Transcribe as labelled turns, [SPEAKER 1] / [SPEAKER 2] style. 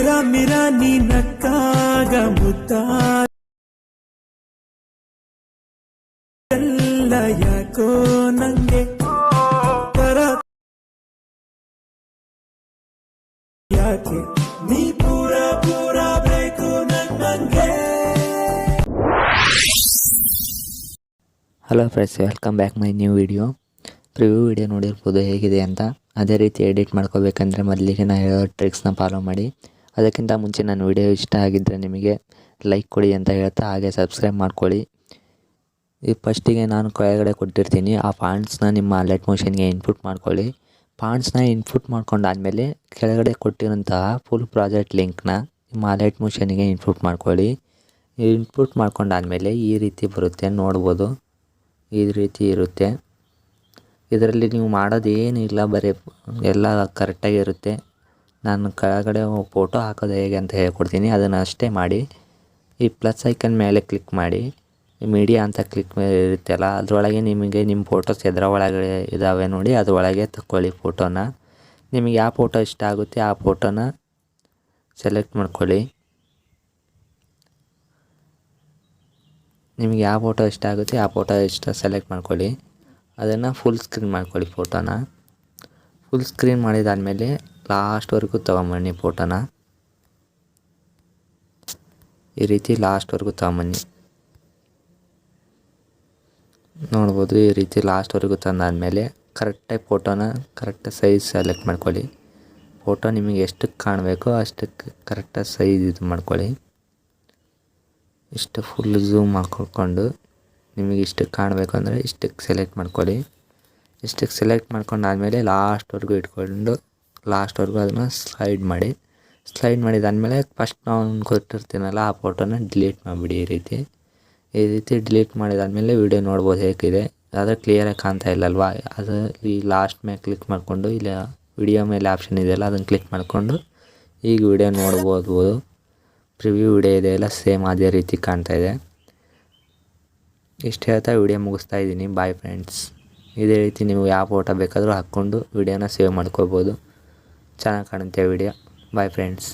[SPEAKER 1] ಮಿರಾ ಮಿರಾ ನೀ ನಕ್ಕಾಗ ಮುದ್ದಾದ ಯಾಕೋ ನಂಗೆ ಯಾಕೆ ನೀ ಪೂರ ಪೂರ ಬೇಕು ನಂಗೆ.
[SPEAKER 2] Hello friends, welcome back my new video. Preview video ನೋಡಿರ್ಬೋದು ಹೇಗಿದೆ ಅಂತ. ಅದೇ ರೀತಿ ಎಡಿಟ್ ಮಾಡ್ಕೋಬೇಕಂದ್ರೆ ಮೊದಲಿಗೆ ನಾನು ಹೇಳೋ ಟ್ರಿಕ್ಸ್ನ ಫಾಲೋ ಮಾಡಿ. ಅದಕ್ಕಿಂತ ಮುಂಚೆ ನನ್ನ ವಿಡಿಯೋ ಇಷ್ಟ ಆಗಿದ್ದರೆ ನಿಮಗೆ ಲೈಕ್ ಕೊಡಿ ಅಂತ ಹೇಳ್ತಾ ಹಾಗೆ ಸಬ್ಸ್ಕ್ರೈಬ್ ಮಾಡ್ಕೊಳ್ಳಿ. ಈ ಫಸ್ಟಿಗೆ ನಾನು ಕೆಳಗಡೆ ಕೊಟ್ಟಿರ್ತೀನಿ ಆ ಫಾಂಟ್ಸ್ನ ನಿಮ್ಮ ಲೈಟ್ ಮೋಷನ್ಗೆ ಇನ್ಪುಟ್ ಮಾಡ್ಕೊಳ್ಳಿ. ಫಾಂಟ್ಸ್ನ ಇನ್ಪುಟ್ ಮಾಡ್ಕೊಂಡಾದಮೇಲೆ ಕೆಳಗಡೆ ಕೊಟ್ಟಿರೋಂತಹ ಫುಲ್ ಪ್ರಾಜೆಕ್ಟ್ ಲಿಂಕ್ನ ನಿಮ್ಮ ಲೈಟ್ ಮೋಷನ್ಗೆ ಇನ್ಪುಟ್ ಮಾಡ್ಕೊಳ್ಳಿ. ಇನ್ಪುಟ್ ಮಾಡ್ಕೊಂಡಾದಮೇಲೆ ಈ ರೀತಿ ಬರುತ್ತೆ ನೋಡ್ಬೋದು. ಈ ರೀತಿ ಇರುತ್ತೆ. ಇದರಲ್ಲಿ ನೀವು ಮಾಡೋದು ಏನಿಲ್ಲ, ಬರೀ ಎಲ್ಲ ಕರೆಕ್ಟಾಗಿರುತ್ತೆ. ನಾನು ಕೆಳಗಡೆ ಫೋಟೋ ಹಾಕೋದು ಹೇಗೆ ಅಂತ ಹೇಳ್ಕೊಡ್ತೀನಿ, ಅದನ್ನು ಅಷ್ಟೇ ಮಾಡಿ. ಈ ಪ್ಲಸ್ ಐಕನ್ ಮೇಲೆ ಕ್ಲಿಕ್ ಮಾಡಿ, ಮೀಡಿಯಾ ಅಂತ ಕ್ಲಿಕ್ ಇರುತ್ತಲ್ಲ ಅದರೊಳಗೆ ನಿಮಗೆ ನಿಮ್ಮ ಫೋಟೋಸ್ ಎದರ ಒಳಗಡೆ ಇದ್ದಾವೆ ನೋಡಿ, ಅದರೊಳಗೆ ತಗೊಳ್ಳಿ ಫೋಟೋನ. ನಿಮಗೆ ಯಾವ ಫೋಟೋ ಇಷ್ಟ ಆಗುತ್ತೆ ಆ ಫೋಟೋನ ಸೆಲೆಕ್ಟ್ ಮಾಡ್ಕೊಳ್ಳಿ. ನಿಮಗೆ ಯಾವ ಫೋಟೋ ಇಷ್ಟ ಆಗುತ್ತೆ ಆ ಫೋಟೋ ಸೆಲೆಕ್ಟ್ ಮಾಡ್ಕೊಳ್ಳಿ. ಅದನ್ನು ಫುಲ್ ಸ್ಕ್ರೀನ್ ಮಾಡ್ಕೊಳ್ಳಿ. ಫೋಟೋನ ಫುಲ್ ಸ್ಕ್ರೀನ್ ಮಾಡಿದಾದಮೇಲೆ ಲಾಸ್ಟ್ವರೆಗೂ ತೊಗೊಂಬನ್ನಿ ಫೋಟೋನ. ಈ ರೀತಿ ಲಾಸ್ಟ್ವರೆಗೂ ತೊಗೊಂಬನ್ನಿ ನೋಡ್ಬೋದು. ಈ ರೀತಿ ಲಾಸ್ಟ್ವರೆಗೂ ತಂದಾದಮೇಲೆ ಕರೆಕ್ಟಾಗಿ ಫೋಟೋನ ಕರೆಕ್ಟಾಗಿ ಸೈಜ್ ಸೆಲೆಕ್ಟ್ ಮಾಡ್ಕೊಳ್ಳಿ. ಫೋಟೋ ನಿಮಗೆ ಎಷ್ಟಕ್ಕೆ ಕಾಣಬೇಕೋ ಅಷ್ಟಕ್ಕೆ ಕರೆಕ್ಟಾಗಿ ಸೈಜ್ ಇದು ಮಾಡ್ಕೊಳ್ಳಿ. ಇಷ್ಟು ಫುಲ್ ಝೂಮ್ ಹಾಕ್ಕೊಂಡು ನಿಮಗೆ ಇಷ್ಟಕ್ಕೆ ಕಾಣಬೇಕು ಅಂದರೆ ಇಷ್ಟಕ್ಕೆ ಸೆಲೆಕ್ಟ್ ಮಾಡ್ಕೊಳ್ಳಿ. ಇಷ್ಟಕ್ಕೆ ಸೆಲೆಕ್ಟ್ ಮಾಡ್ಕೊಂಡಾದಮೇಲೆ ಲಾಸ್ಟ್ವರೆಗೂ ಇಟ್ಕೊಂಡು ಲಾಸ್ಟ್ವರೆಗೂ ಅದನ್ನು ಸ್ಲೈಡ್ ಮಾಡಿ. ಸ್ಲೈಡ್ ಮಾಡಿದಾದಮೇಲೆ ಫಸ್ಟ್ ನಾವು ಕೊಟ್ಟಿರ್ತೀನಲ್ಲ ಆ ಫೋಟೋನ ಡಿಲೀಟ್ ಮಾಡಿಬಿಡಿ. ಈ ರೀತಿ ಡಿಲೀಟ್ ಮಾಡಿದಾದಮೇಲೆ ವಿಡಿಯೋ ನೋಡ್ಬೋದು ಹೇಗಿದೆ. ಆದರೆ ಕ್ಲಿಯರಾಗಿ ಕಾಣ್ತಾ ಇಲ್ಲಲ್ವಾ, ಅದು ಈ ಲಾಸ್ಟ್ ಮೇಲೆ ಕ್ಲಿಕ್ ಮಾಡಿಕೊಂಡು ಇಲ್ಲ ವಿಡಿಯೋ ಮೇಲೆ ಆಪ್ಷನ್ ಇದೆಯಲ್ಲ ಅದನ್ನು ಕ್ಲಿಕ್ ಮಾಡಿಕೊಂಡು ಈಗ ವಿಡಿಯೋ ನೋಡ್ಬೋದು. ಪ್ರಿವ್ಯೂ ವಿಡಿಯೋ ಇದೆಯಲ್ಲ ಸೇಮ್ ಅದೇ ರೀತಿ ಕಾಣ್ತಾ ಇದೆ. ಇಷ್ಟು ಹೇಳ್ತಾ ವಿಡಿಯೋ ಮುಗಿಸ್ತಾ ಇದ್ದೀನಿ. Bye friends. ಇದೇ ರೀತಿ ನೀವು ಯಾವ ಫೋಟೋ ಬೇಕಾದರೂ ಹಾಕ್ಕೊಂಡು ವಿಡಿಯೋನ ಸೇವ್ ಮಾಡ್ಕೋಬೋದು. ಚೆನ್ನಾಗಿ ಕಾಣುತ್ತೆ ವಿಡಿಯೋ. Bye friends.